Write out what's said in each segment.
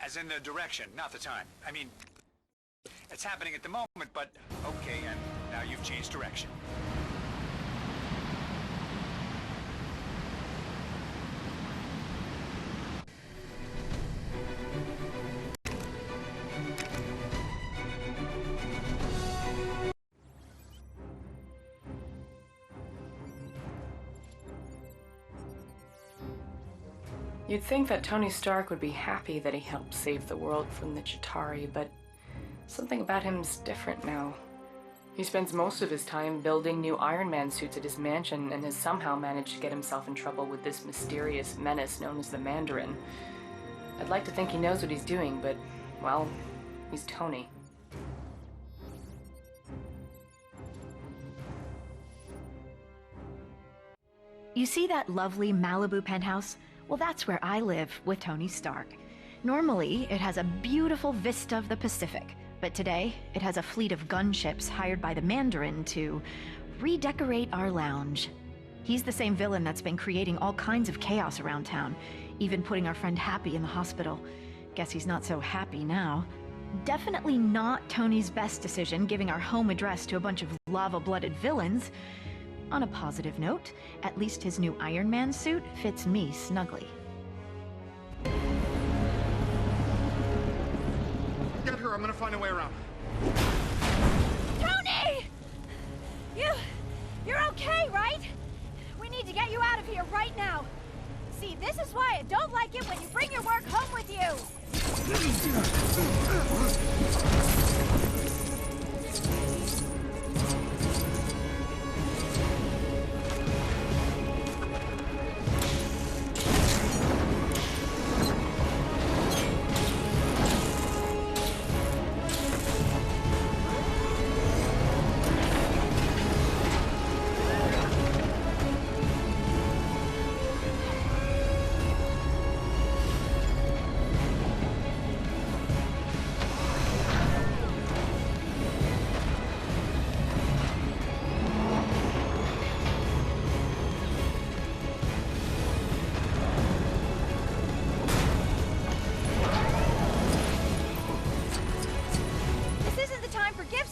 As in the direction, not the time. I mean, it's happening at the moment, but okay, and now you've changed direction. You'd think that Tony Stark would be happy that he helped save the world from the Chitauri, but something about him's different now. He spends most of his time building new Iron Man suits at his mansion and has somehow managed to get himself in trouble with this mysterious menace known as the Mandarin. I'd like to think he knows what he's doing, but, well, he's Tony. You see that lovely Malibu penthouse? Well, that's where I live with Tony Stark. Normally, it has a beautiful vista of the Pacific, but today, it has a fleet of gunships hired by the Mandarin to redecorate our lounge. He's the same villain that's been creating all kinds of chaos around town, even putting our friend Happy in the hospital. Guess he's not so happy now. Definitely not Tony's best decision, giving our home address to a bunch of lava-blooded villains. On a positive note, at least his new Iron Man suit fits me snugly. Get her, I'm gonna find a way around. Tony! You're okay, right? We need to get you out of here right now. See, this is why I don't like it when you bring your work home with you.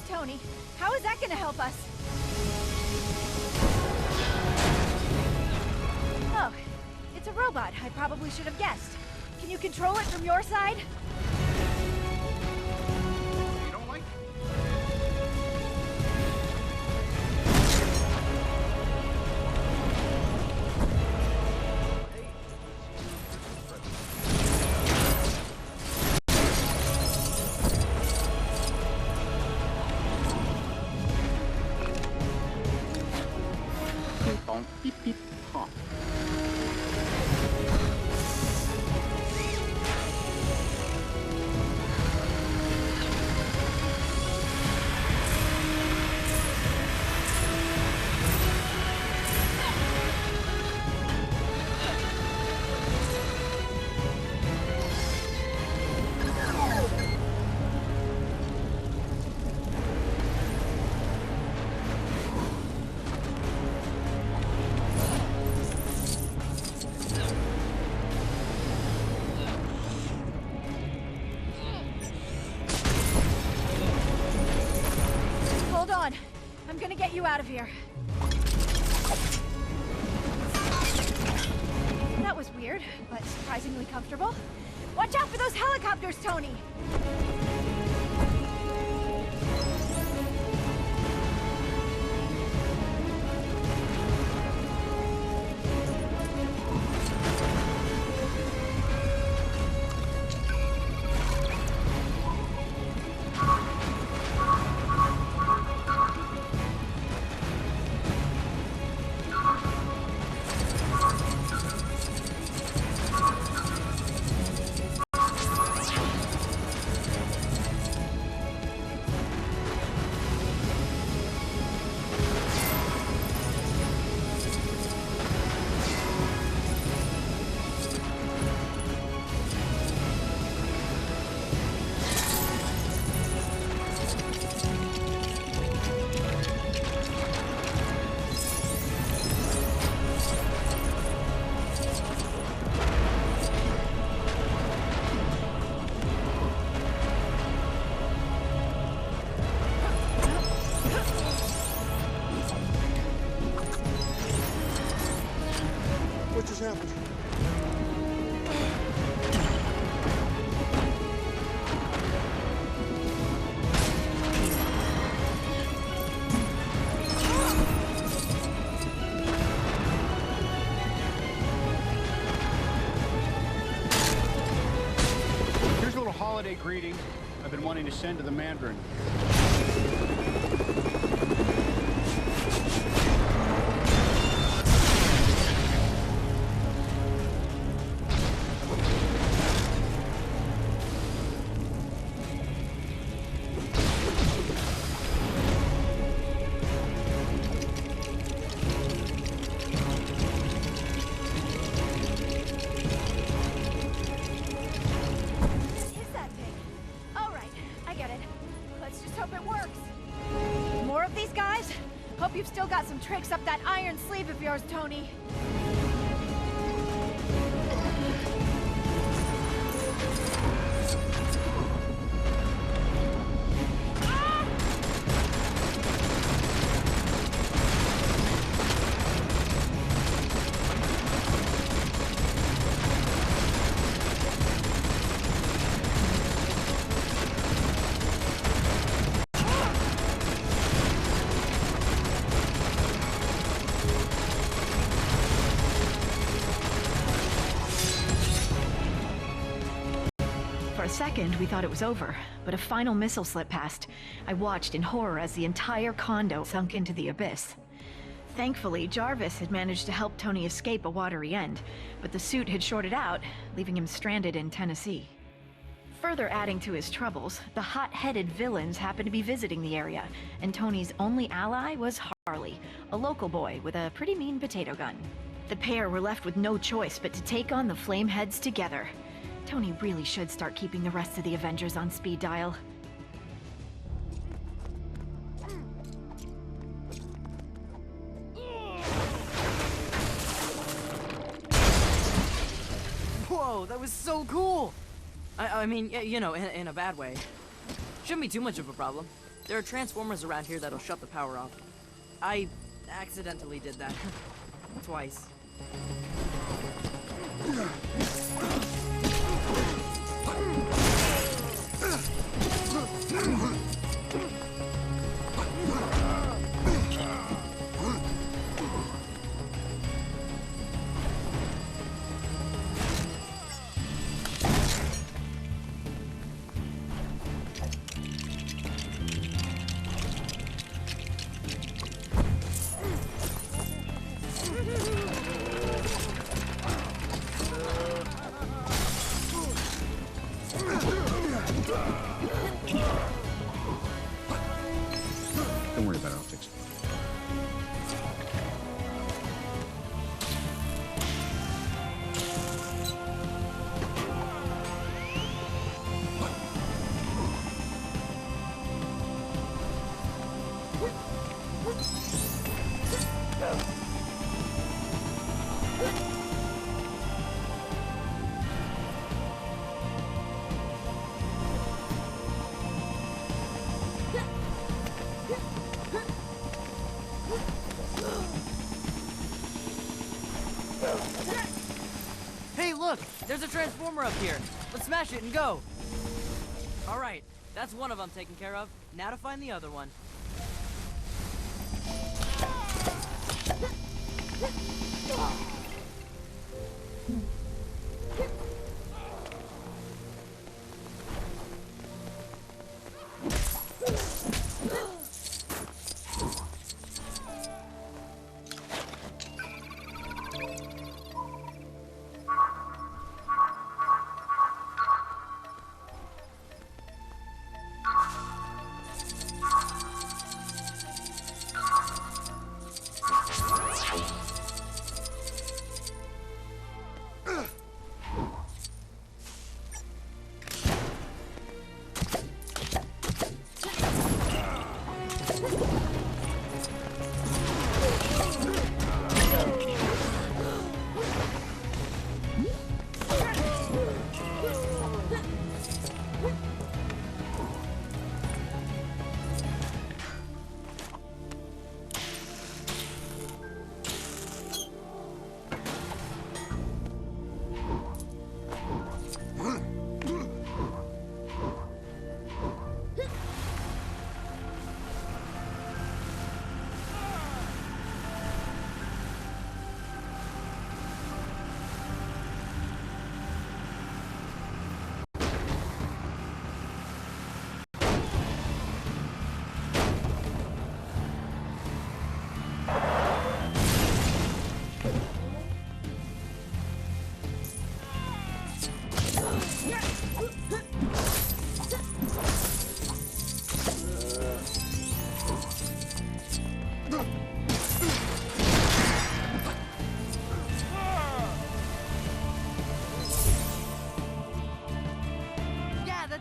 Tony, how is that gonna help us? Oh, it's a robot. I probably should have guessed. Can you control it from your side? You don't like? Beep beep honk. Hold on. I'm gonna get you out of here. That was weird, but surprisingly comfortable. Watch out for those helicopters, Tony! holiday greeting I've been wanting to send to the Mandarin. Is that thing? All right, I get it. Let's just hope it works. More of these guys? Hope you've still got some tricks up that iron sleeve of yours, Tony. For a second, we thought it was over, but a final missile slipped past. I watched in horror as the entire condo sunk into the abyss. Thankfully, Jarvis had managed to help Tony escape a watery end, but the suit had shorted out, leaving him stranded in Tennessee. Further adding to his troubles, the hot-headed villains happened to be visiting the area, and Tony's only ally was Harley, a local boy with a pretty mean potato gun. The pair were left with no choice but to take on the Flameheads together. Tony really should start keeping the rest of the Avengers on speed dial. Whoa, that was so cool! I mean, you know, in a bad way. Shouldn't be too much of a problem. There are transformers around here that'll shut the power off. I accidentally did that. Twice. Don't worry about it, I'll fix it. Hey, look! There's a transformer up here! Let's smash it and go! Alright, that's one of them taken care of. Now to find the other one.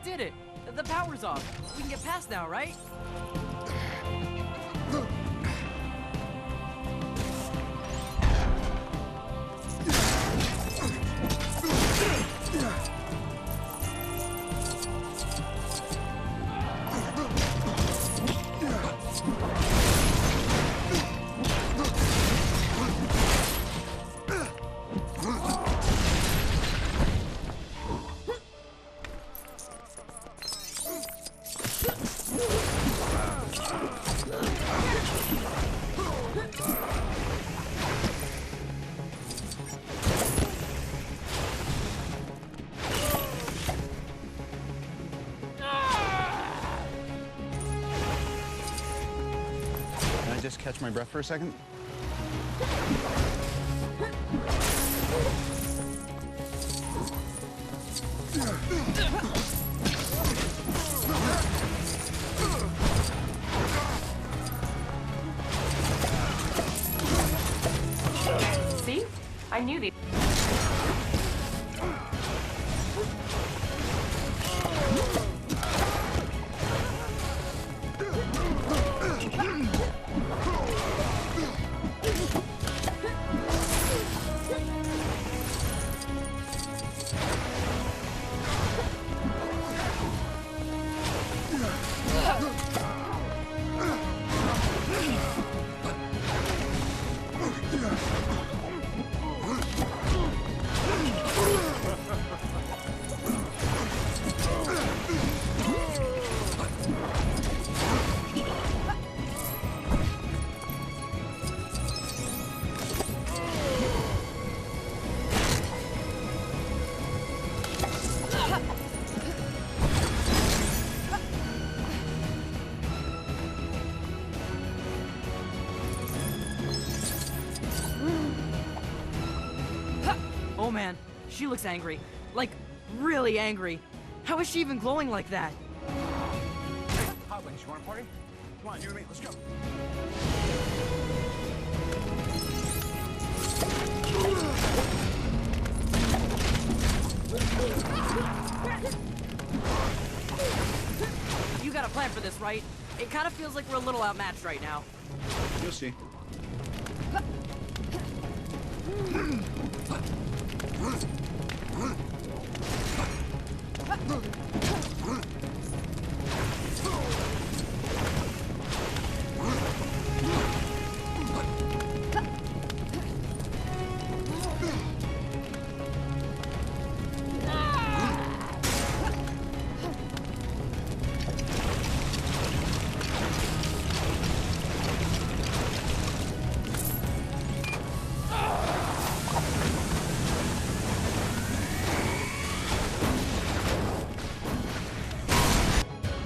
That did it! The power's off. We can get past now, right? Can I just catch my breath for a second? See? I knew the. Oh man, she looks angry. Like, really angry. How is she even glowing like that? Hot wings, you want a party? Come on, you and me, let's go. You got a plan for this, right? It kind of feels like we're a little outmatched right now. You'll see.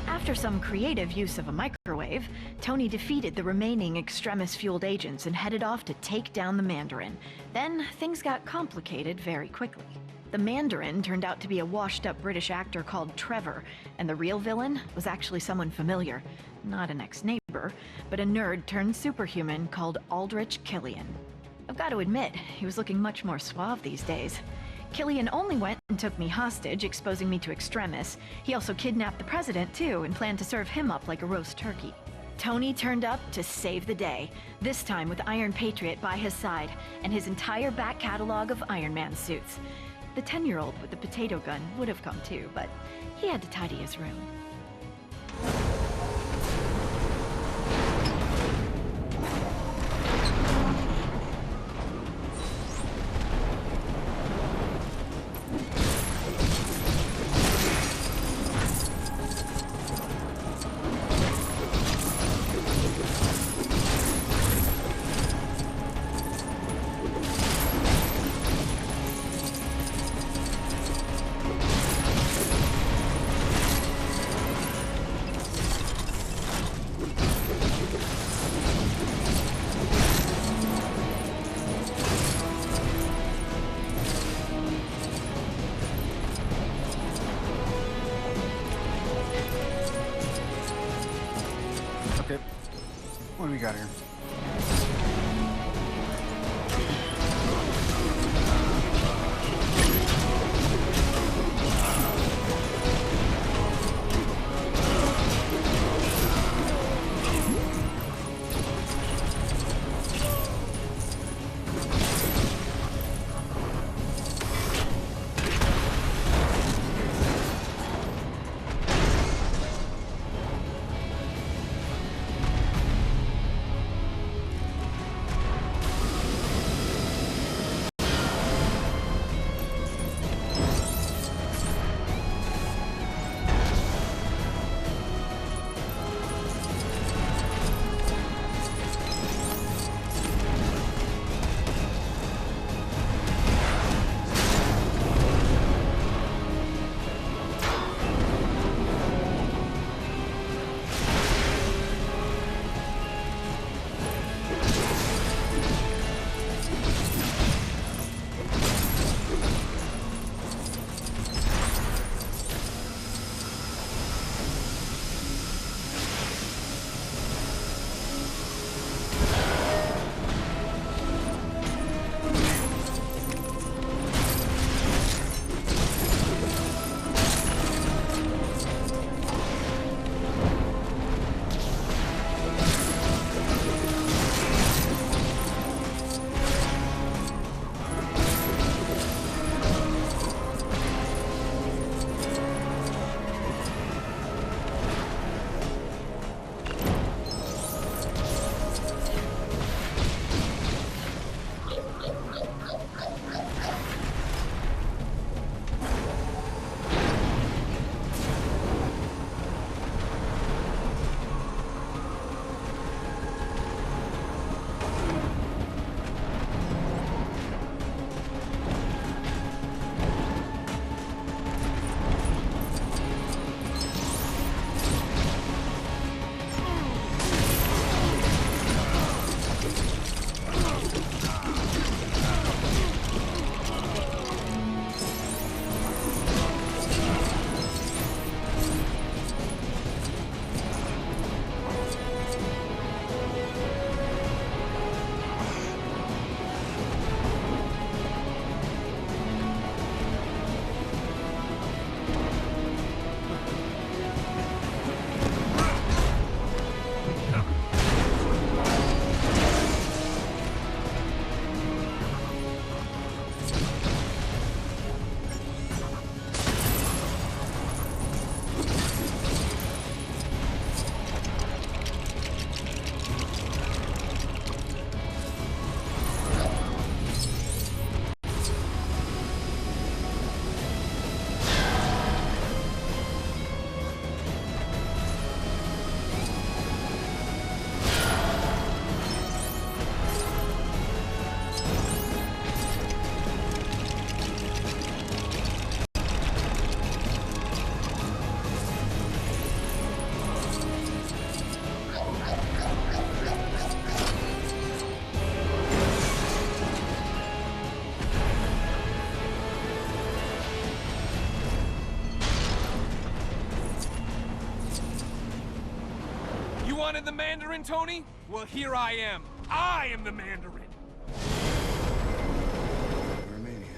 After some creative use of a microwave, Tony defeated the remaining Extremis-fueled agents and headed off to take down the Mandarin. Then, things got complicated very quickly. The Mandarin turned out to be a washed-up British actor called Trevor, and the real villain was actually someone familiar. Not an ex-neighbor, but a nerd-turned-superhuman called Aldrich Killian. I've got to admit, he was looking much more suave these days. Killian only went and took me hostage, exposing me to Extremis. He also kidnapped the president, too, and planned to serve him up like a roast turkey. Tony turned up to save the day, this time with Iron Patriot by his side, and his entire back catalog of Iron Man suits. The 10-year-old with the potato gun would have come too, but he had to tidy his room. Okay. What do we got here? wanted the Mandarin, Tony? Well, here I am. I am the Mandarin. You're a maniac.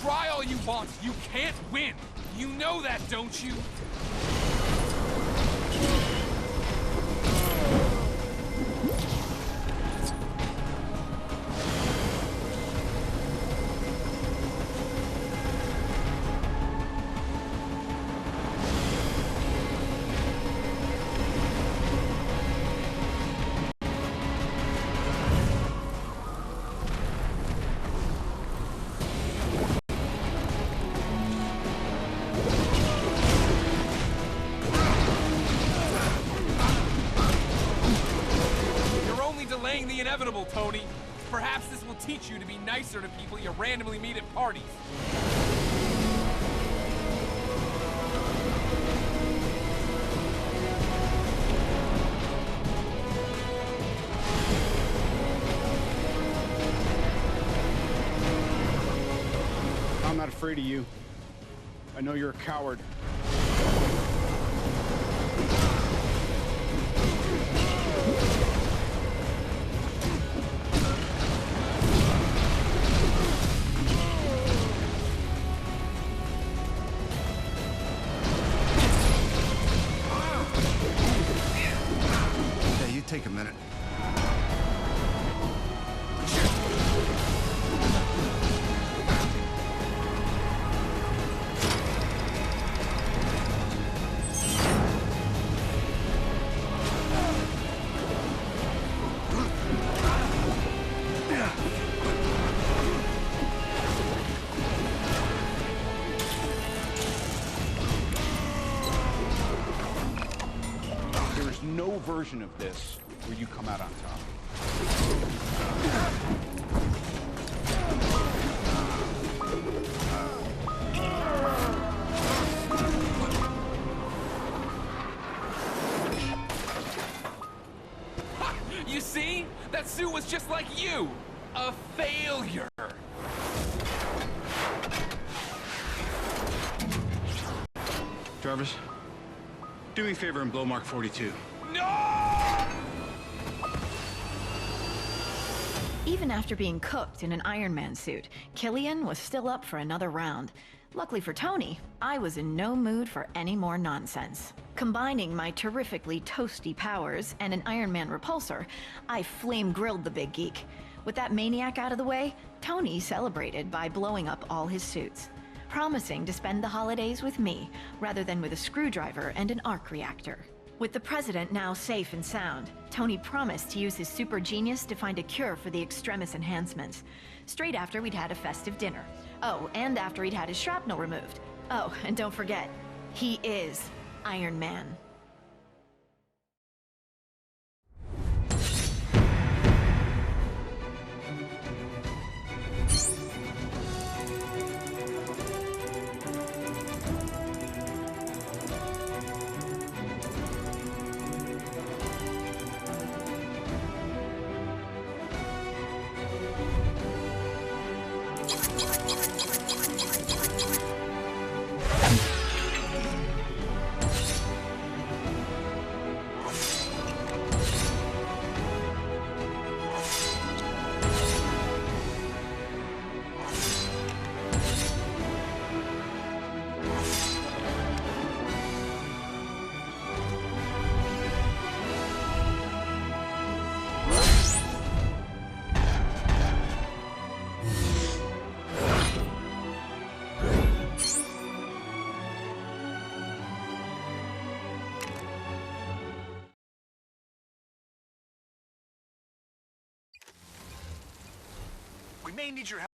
Try all you want. You can't win. You know that, don't you? Delaying the inevitable, Tony. Perhaps this will teach you to be nicer to people you randomly meet at parties. I'm not afraid of you. I know you're a coward. Yeah, you take a minute. There is no version of this where you come out on top. You see? That suit was just like you! A failure! Jarvis, do me a favor and blow Mark 42. No! Even after being cooked in an Iron Man suit, Killian was still up for another round. Luckily for Tony, I was in no mood for any more nonsense. Combining my terrifically toasty powers and an Iron Man repulsor, I flame-grilled the big geek. With that maniac out of the way, Tony celebrated by blowing up all his suits, promising to spend the holidays with me rather than with a screwdriver and an arc reactor. With the president now safe and sound, Tony promised to use his super genius to find a cure for the extremis enhancements. Straight after we'd had a festive dinner. Oh, and after he'd had his shrapnel removed. Oh, and don't forget, he is Iron Man. We may need your help.